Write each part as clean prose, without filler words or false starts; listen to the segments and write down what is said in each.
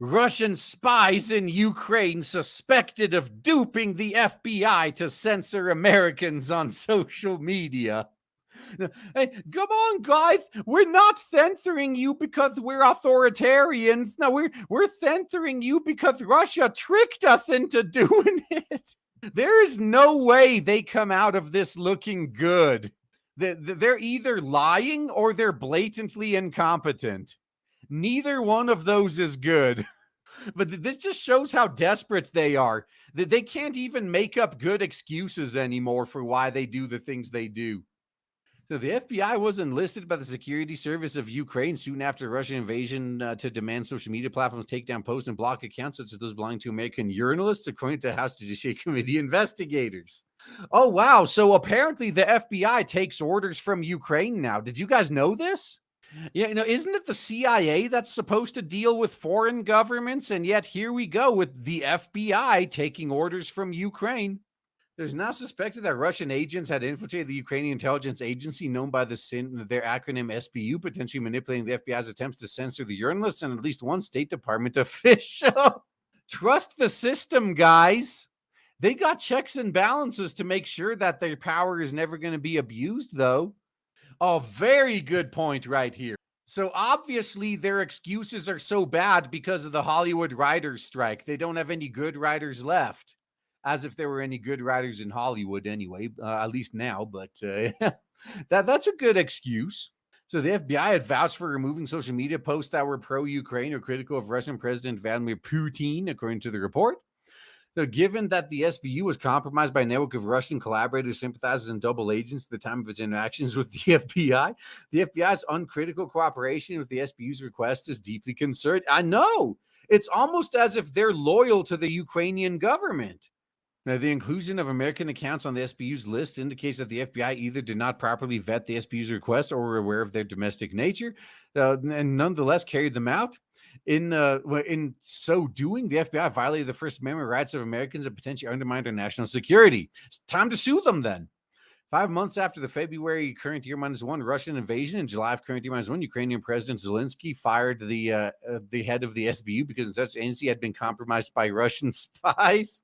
Russian spies in Ukraine suspected of duping the FBI to censor Americans on social media. Hey, come on, guys. We're not censoring you because we're authoritarians. No, we're censoring you because Russia tricked us into doing it. There is no way they come out of this looking good. They're either lying or they're blatantly incompetent. Neither one of those is good. But this just shows how desperate they are. That they can't even make up good excuses anymore for why they do the things they do. So the FBI was enlisted by the Security Service of Ukraine soon after the Russian invasion to demand social media platforms take down posts and block accounts such as those belonging to American journalists, according to House Judiciary Committee investigators. Oh, wow. So apparently the FBI takes orders from Ukraine now. Did you guys know this? Yeah, isn't it the CIA that's supposed to deal with foreign governments? And yet here we go with the FBI taking orders from Ukraine. There's now suspected that Russian agents had infiltrated the Ukrainian intelligence agency known by their acronym SBU, potentially manipulating the FBI's attempts to censor the journalists and at least one State Department official. Trust the system, guys. They got checks and balances to make sure that their power is never going to be abused, though. A very good point right here. So obviously their excuses are so bad because of the Hollywood writers' strike. They don't have any good writers left. As if there were any good writers in Hollywood anyway, at least now. But that's a good excuse. So the FBI had vouched for removing social media posts that were pro-Ukraine or critical of Russian President Vladimir Putin, according to the report. So given that the SBU was compromised by a network of Russian collaborators, sympathizers, and double agents at the time of its interactions with the FBI's uncritical cooperation with the SBU's request is deeply concerned. I know. It's almost as if they're loyal to the Ukrainian government. Now, the inclusion of American accounts on the SBU's list indicates that the FBI either did not properly vet the SBU's requests or were aware of their domestic nature, and nonetheless carried them out. In so doing, the FBI violated the First Amendment rights of Americans and potentially undermined our national security. It's time to sue them then. 5 months after the February current year -1 Russian invasion, in July of current year -1, Ukrainian President Zelensky fired the head of the SBU because such agency had been compromised by Russian spies.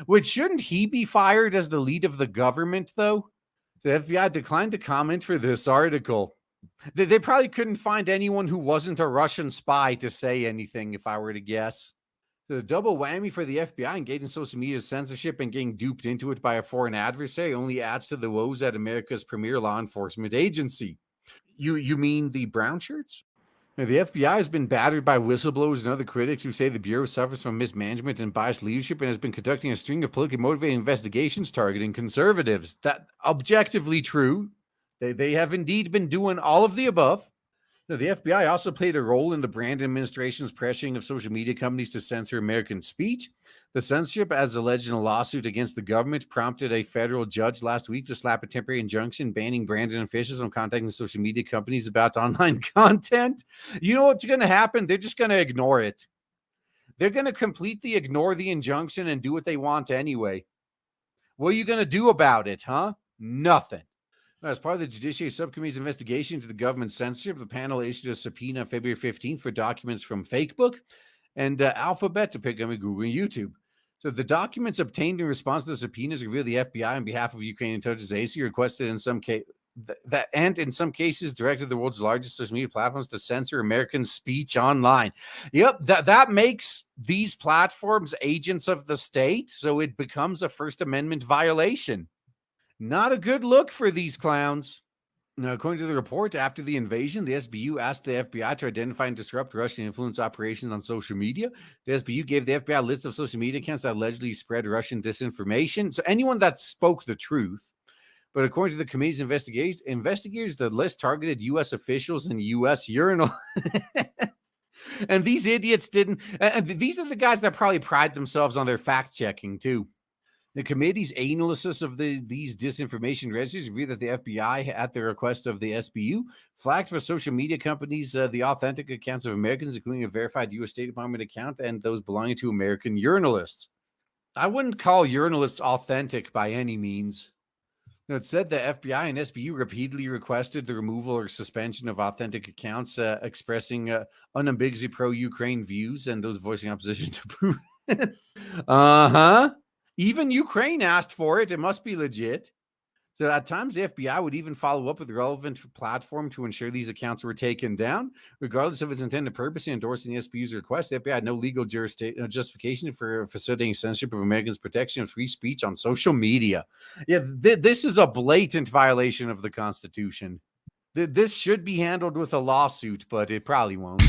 Which shouldn't he be fired as the lead of the government, though? The FBI declined to comment for this article. They probably couldn't find anyone who wasn't a Russian spy to say anything, if I were to guess. The double whammy for the FBI engaged in social media censorship and getting duped into it by a foreign adversary only adds to the woes at America's premier law enforcement agency. You mean the brown shirts? Now, the FBI has been battered by whistleblowers and other critics who say the Bureau suffers from mismanagement and biased leadership and has been conducting a string of politically motivated investigations targeting conservatives. That objectively true. They have indeed been doing all of the above. Now, the FBI also played a role in the Brand administration's pressuring of social media companies to censor American speech. The censorship, as alleged in a lawsuit against the government, prompted a federal judge last week to slap a temporary injunction banning Brandon officials from contacting social media companies about online content. You know what's going to happen? They're just going to ignore it. They're going to completely ignore the injunction and do what they want anyway. What are you going to do about it, huh? Nothing. As part of the Judiciary Subcommittee's investigation into the government censorship, the panel issued a subpoena on February 15th for documents from Fakebook and Alphabet to pick up on Google and YouTube. So the documents obtained in response to the subpoenas reveal the FBI, on behalf of Ukrainian intelligence agency, requested in some cases directed the world's largest social media platforms to censor American speech online. Yep, that makes these platforms agents of the state, so it becomes a First Amendment violation. Not a good look for these clowns. Now, according to the report, after the invasion, the SBU asked the FBI to identify and disrupt Russian influence operations on social media. The SBU gave the FBI a list of social media accounts that allegedly spread Russian disinformation. So anyone that spoke the truth. But according to the committee's investigators, the list targeted U.S. officials and U.S. urinal. And these idiots didn't. And these are the guys that probably pride themselves on their fact checking, too. The committee's analysis of these disinformation registries revealed that the FBI, at the request of the SBU, flagged for social media companies the authentic accounts of Americans, including a verified U.S. State Department account and those belonging to American journalists. I wouldn't call journalists authentic by any means. It said the FBI and SBU repeatedly requested the removal or suspension of authentic accounts expressing unambiguously pro-Ukraine views and those voicing opposition to Putin. Uh-huh. Even Ukraine asked for it. It must be legit. So at times, the FBI would even follow up with the relevant platform to ensure these accounts were taken down, regardless of its intended purpose in endorsing the SBU's request. The FBI had no legal justification for facilitating censorship of Americans' protection of free speech on social media. Yeah, this is a blatant violation of the Constitution. This should be handled with a lawsuit, but it probably won't.